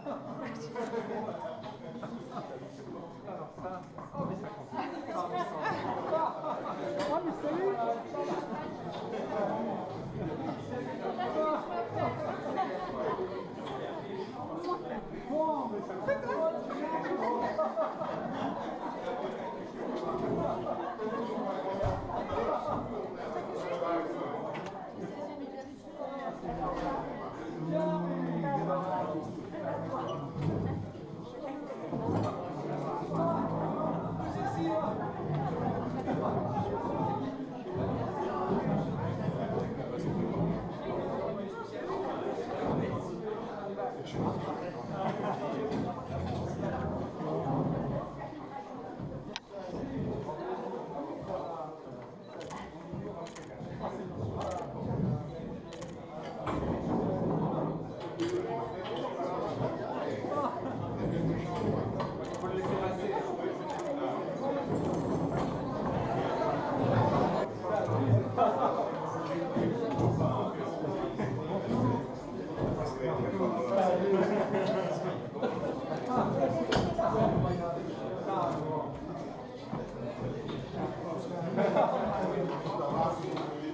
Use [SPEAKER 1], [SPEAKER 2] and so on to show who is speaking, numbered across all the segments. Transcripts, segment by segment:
[SPEAKER 1] ça. Oh, mais ça continue. Ah, mais salut. Bon, mais ça continue.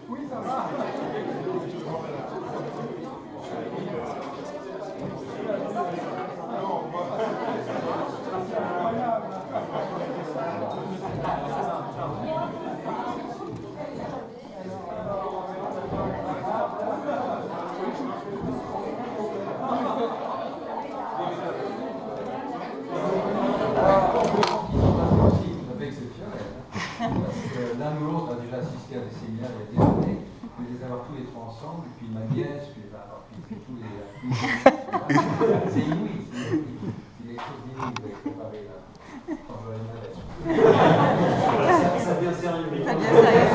[SPEAKER 1] Oui, ça va.
[SPEAKER 2] L'un ou l'autre a déjà assisté à des séminaires il y a des années, mais les avoir tous les trois ensemble, et puis ma nièce, puis tous les... C'est inouï, c'est des choses inouïes que vous avez préparées là, quand j'aurai une adresse. Ça devient sérieux. Ça devient sérieux.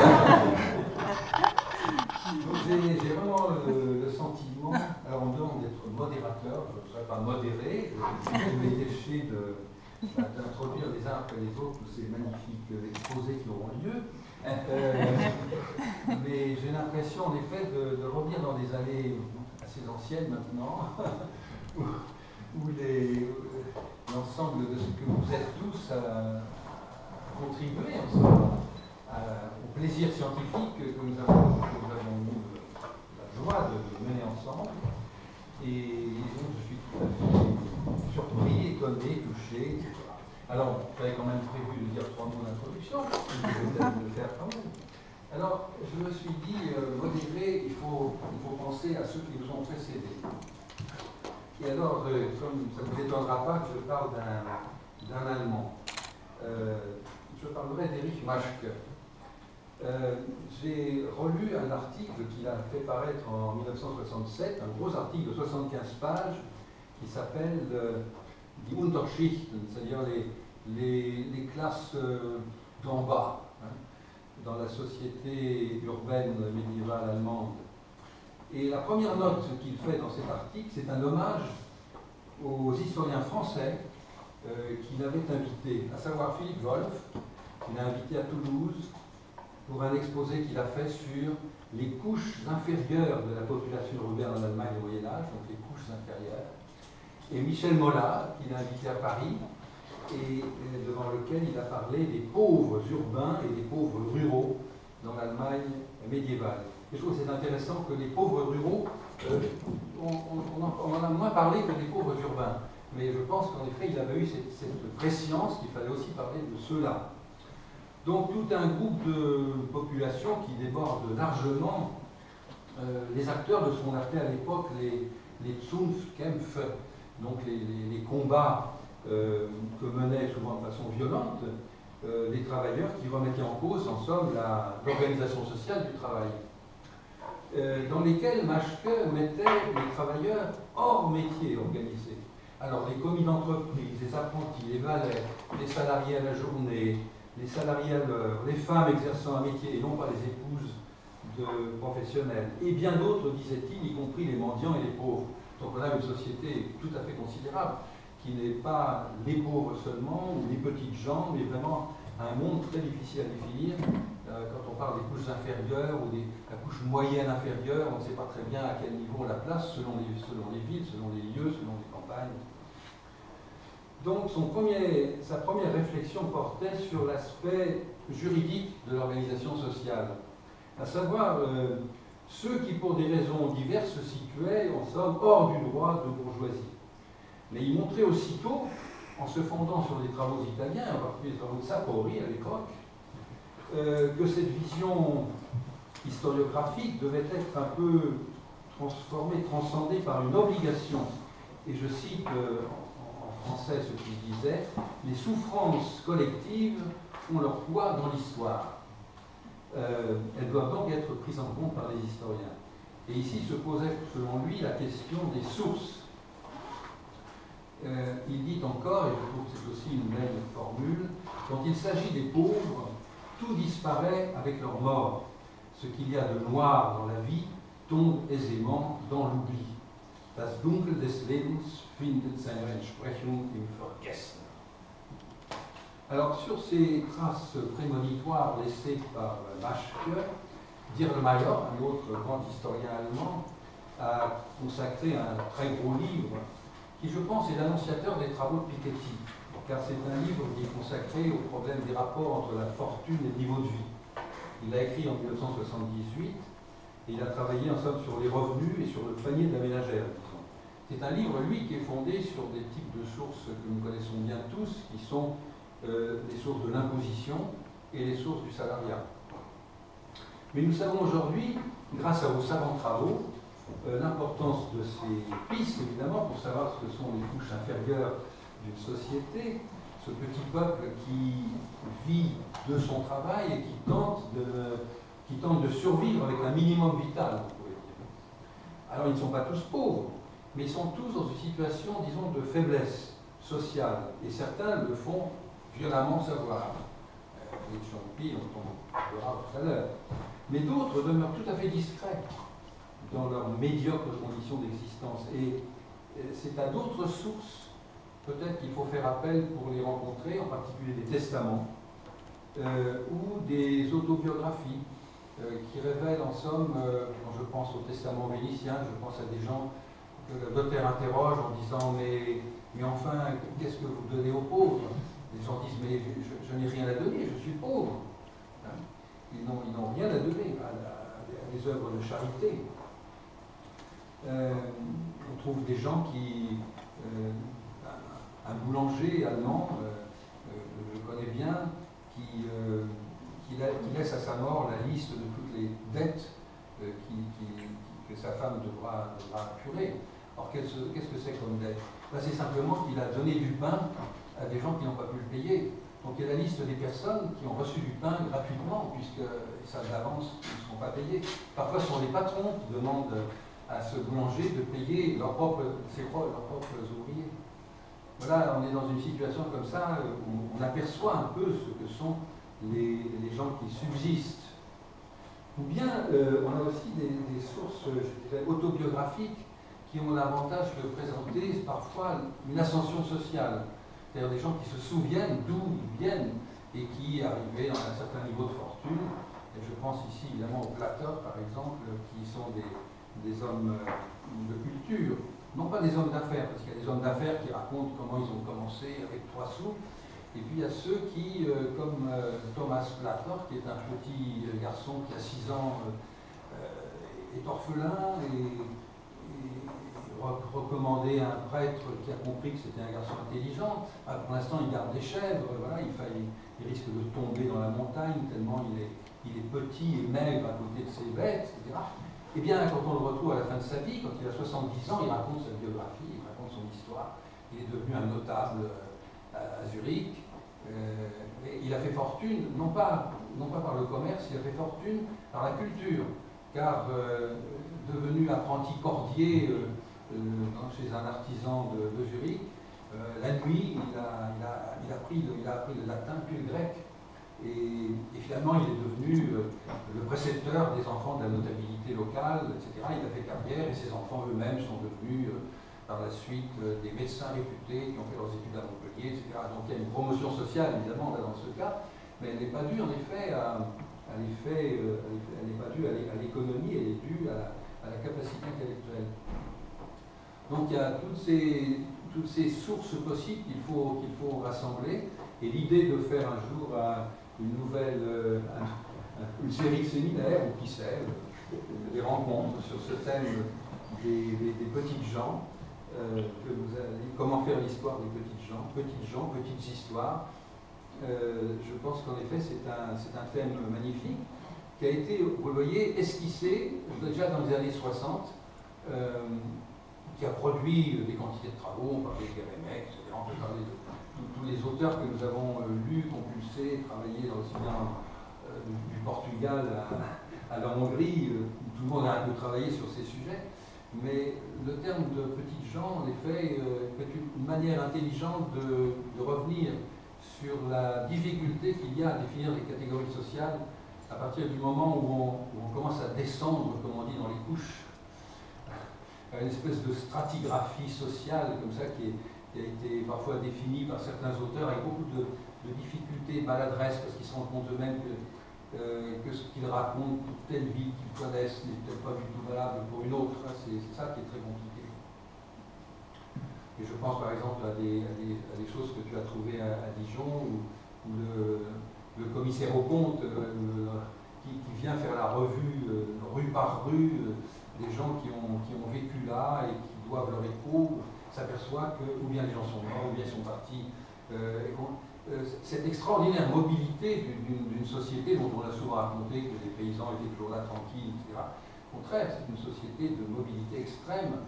[SPEAKER 2] Donc j'ai vraiment le sentiment, alors on demande d'être modérateur, je ne serais pas modéré, je vais tâcher d'introduire les uns après les autres ces magnifiques exposés qui auront lieu. Mais j'ai l'impression en effet de revenir dans des années assez anciennes maintenant, où l'ensemble de ce que vous êtes tous a contribué au plaisir scientifique que nous avons eu la joie de mener ensemble. Et donc je suis tout à fait surpris, étonné, touché, etc. Alors, j'avais quand même prévu de dire 3 mots d'introduction, je vais peut-être le faire quand même. Alors, je me suis dit, modéré, il faut penser à ceux qui nous ont précédés. Et alors, comme ça ne vous étonnera pas que je parle d'un Allemand, je parlerai d'Erich Maschke. J'ai relu un article qu'il a fait paraître en 1967, un gros article de 75 pages, qui s'appelle Die Unterschichten, c'est-à-dire les classes d'en bas, hein, dans la société urbaine médiévale allemande. Et la première note qu'il fait dans cet article, c'est un hommage aux historiens français qu'il avait invités, à savoir Philippe Wolff, qu'il a invité à Toulouse pour un exposé qu'il a fait sur les couches inférieures de la population urbaine en Allemagne au Moyen-Âge, donc les couches inférieures, et Michel Mollard, qu'il a invité à Paris, et devant lequel il a parlé des pauvres urbains et des pauvres ruraux dans l'Allemagne médiévale. Et je trouve que c'est intéressant que les pauvres ruraux, on en a moins parlé que des pauvres urbains. Mais je pense qu'en effet, il avait eu cette préscience qu'il fallait aussi parler de ceux-là. Donc tout un groupe de population qui déborde largement les acteurs de ce qu'on appelait à l'époque les Zunftkämpfe, donc les combats que menaient souvent de façon violente les travailleurs qui remettaient en cause, en somme, l'organisation sociale du travail. Dans lesquels Maschke mettait les travailleurs hors métier organisé. Alors les commis d'entreprise, les apprentis, les valets, les salariés à la journée, les salariés à l'heure, les femmes exerçant un métier et non pas les épouses de professionnels, et bien d'autres, disait-il, y compris les mendiants et les pauvres. Donc on a une société tout à fait considérable, qui n'est pas les pauvres seulement, ou les petites gens, mais vraiment un monde très difficile à définir. Quand on parle des couches inférieures ou la couche moyenne inférieure, on ne sait pas très bien à quel niveau on la place selon les villes, selon les lieux, selon les campagnes. Donc sa première réflexion portait sur l'aspect juridique de l'organisation sociale, à savoir ceux qui, pour des raisons diverses, se situaient en somme hors du droit de bourgeoisie. Mais il montrait aussitôt, en se fondant sur les travaux italiens, en particulier les travaux de Sapori à l'époque, que cette vision historiographique devait être un peu transformée, transcendée par une obligation. Et je cite en français ce qu'il disait: les souffrances collectives ont leur poids dans l'histoire. Elles doivent donc être prises en compte par les historiens. Et ici se posait, selon lui, la question des sources. Il dit encore, et je trouve que c'est aussi une belle formule, quand il s'agit des pauvres, tout disparaît avec leur mort. Ce qu'il y a de noir dans la vie tombe aisément dans l'oubli. Das Dunkel des Lebens findet seine Entsprechung im Vergessen. Alors, sur ces traces prémonitoires laissées par Maschke, Dirlemayer, un autre grand historien allemand, a consacré un très gros livre qui, je pense, est l'annonciateur des travaux de Piketty, car c'est un livre qui est consacré au problème des rapports entre la fortune et le niveau de vie. Il l'a écrit en 1978 et il a travaillé en somme sur les revenus et sur le panier de la ménagère, disons. C'est un livre, lui, qui est fondé sur des types de sources que nous connaissons bien tous, qui sont les sources de l'imposition et les sources du salariat. Mais nous savons aujourd'hui, grâce à vos savants travaux, l'importance de ces pistes, évidemment, pour savoir ce que sont les couches inférieures d'une société, ce petit peuple qui vit de son travail et qui tente de survivre avec un minimum vital, vous pouvez dire. Alors, ils ne sont pas tous pauvres, mais ils sont tous dans une situation, disons, de faiblesse sociale, et certains le font violemment savoir. Les Champi, on en verra tout à l'heure. Mais d'autres demeurent tout à fait discrets dans leurs médiocres conditions d'existence. Et c'est à d'autres sources, peut-être qu'il faut faire appel pour les rencontrer, en particulier des testaments ou des autobiographies qui révèlent en somme, quand je pense au testament vénitien, je pense à des gens que le notaire interroge en disant mais enfin, qu'est-ce que vous donnez aux pauvres? Les gens disent mais je n'ai rien à donner, je suis pauvre. Ils n'ont rien à donner à des œuvres de charité. On trouve des gens qui... un boulanger allemand, que je connais bien, qui laisse à sa mort la liste de toutes les dettes que sa femme devra apurer. Alors qu'est-ce que c'est comme dette? C'est simplement qu'il a donné du pain à des gens qui n'ont pas pu le payer. Donc il y a la liste des personnes qui ont reçu du pain gratuitement, puisqu'ils savent d'avance qu'ils ne seront pas payés. Parfois ce sont les patrons qui demandent à ce boulanger de payer leurs propres ouvriers. Voilà, on est dans une situation comme ça où on aperçoit un peu ce que sont les gens qui subsistent. Ou bien on a aussi des sources, je dirais, autobiographiques qui ont l'avantage de présenter parfois une ascension sociale. C'est-à-dire des gens qui se souviennent d'où ils viennent et qui, arrivés à un certain niveau de fortune, et je pense ici évidemment aux plateurs par exemple, qui sont des hommes de culture, non pas des hommes d'affaires, parce qu'il y a des hommes d'affaires qui racontent comment ils ont commencé avec 3 sous, et puis il y a ceux qui, comme Thomas Platter, qui est un petit garçon qui a 6 ans, est orphelin et recommandé à un prêtre qui a compris que c'était un garçon intelligent. Pour l'instant, il garde des chèvres, voilà, il risque de tomber dans la montagne tellement il est petit et maigre à côté de ses bêtes, etc. Eh bien, quand on le retrouve à la fin de sa vie, quand il a 70 ans, il raconte sa biographie, il raconte son histoire. Il est devenu un notable à Zurich. Et il a fait fortune, non pas par le commerce, il a fait fortune par la culture, car devenu apprenti cordier chez un artisan de Zurich, la nuit, il a appris le latin puis le grec. Et finalement, il est devenu le précepteur des enfants de la notabilité locale, etc. Il a fait carrière et ses enfants eux-mêmes sont devenus par la suite des médecins réputés qui ont fait leurs études à Montpellier, etc. Donc il y a une promotion sociale, évidemment, là, dans ce cas, mais elle n'est pas due, en effet, elle n'est pas due à l'économie, elle est due à la capacité intellectuelle. Donc il y a toutes toutes ces sources possibles qu'il faut rassembler. Et l'idée de faire un jour une série de séminaires, ou qui sait, des rencontres sur ce thème des petites gens, comment faire l'histoire des petites gens, petites histoires. Je pense qu'en effet c'est un thème magnifique qui a été, vous le voyez, esquissé déjà dans les années 60, qui a produit des quantités de travaux. On parlait de Guérémec, etc. On peut parler de tous les auteurs que nous avons lus, compulsés, travaillés aussi bien du Portugal à la Hongrie, où tout le monde a un peu travaillé sur ces sujets. Mais le terme de petites gens, en effet, est une manière intelligente de revenir sur la difficulté qu'il y a à définir les catégories sociales à partir du moment où on commence à descendre, comme on dit, dans les couches, une espèce de stratigraphie sociale comme ça qui a été parfois définie par certains auteurs avec beaucoup de difficultés, maladresse, parce qu'ils se rendent compte eux-mêmes que ce qu'ils racontent, telle ville qu'ils connaissent n'est peut-être pas du tout valable pour une autre. C'est ça qui est très compliqué. Et je pense par exemple à des choses que tu as trouvées à Dijon, où le commissaire aux comptes qui vient faire la revue rue par rue des gens qui ont vécu là et qui doivent leur écho, s'aperçoit que ou bien les gens sont morts, ou bien ils sont partis. Cette extraordinaire mobilité d'une société dont on a souvent raconté que les paysans étaient toujours là tranquilles, etc. Au contraire, c'est une société de mobilité extrême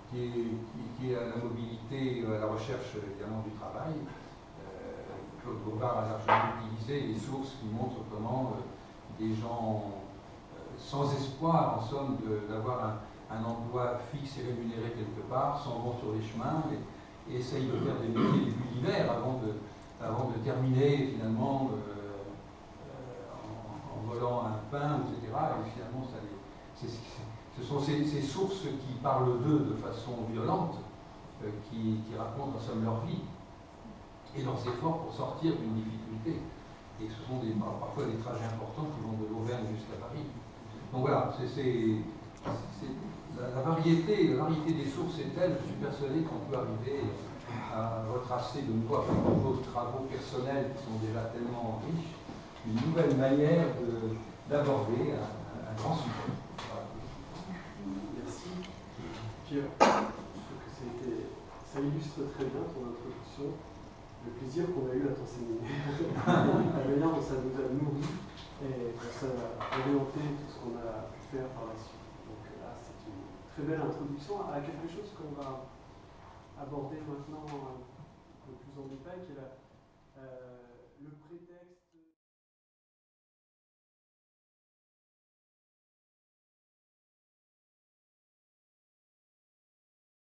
[SPEAKER 2] qui est à la mobilité, à la recherche évidemment du travail. Claude Bouvard a largement utilisé les sources qui montrent comment des gens sans espoir, en somme, d'avoir un emploi fixe et rémunéré quelque part, s'en vont sur les chemins et essayent de faire des métiers les plus divers avant de terminer finalement en volant un pain, etc. Et finalement, ce sont ces sources qui parlent d'eux de façon violente, qui racontent en somme leur vie et leurs efforts pour sortir d'une difficulté. Et ce sont parfois des trajets importants qui vont de l'Auvergne jusqu'à Paris. Donc voilà, la variété des sources est telle, je suis persuadé qu'on peut arriver à retracer de nouveau, avec vos travaux personnels qui sont déjà tellement riches, une nouvelle manière d'aborder un grand sujet. Voilà.
[SPEAKER 3] Merci. Pierre, je trouve que ça illustre très bien ton introduction, le plaisir qu'on a eu à t'enseigner. La manière dont ça nous a nourri et ça a orienté tout ce qu'on a pu faire par la suite. Donc là, c'est une très belle introduction à quelque chose qu'on va aborder maintenant un peu plus en détail, qui est le prétexte.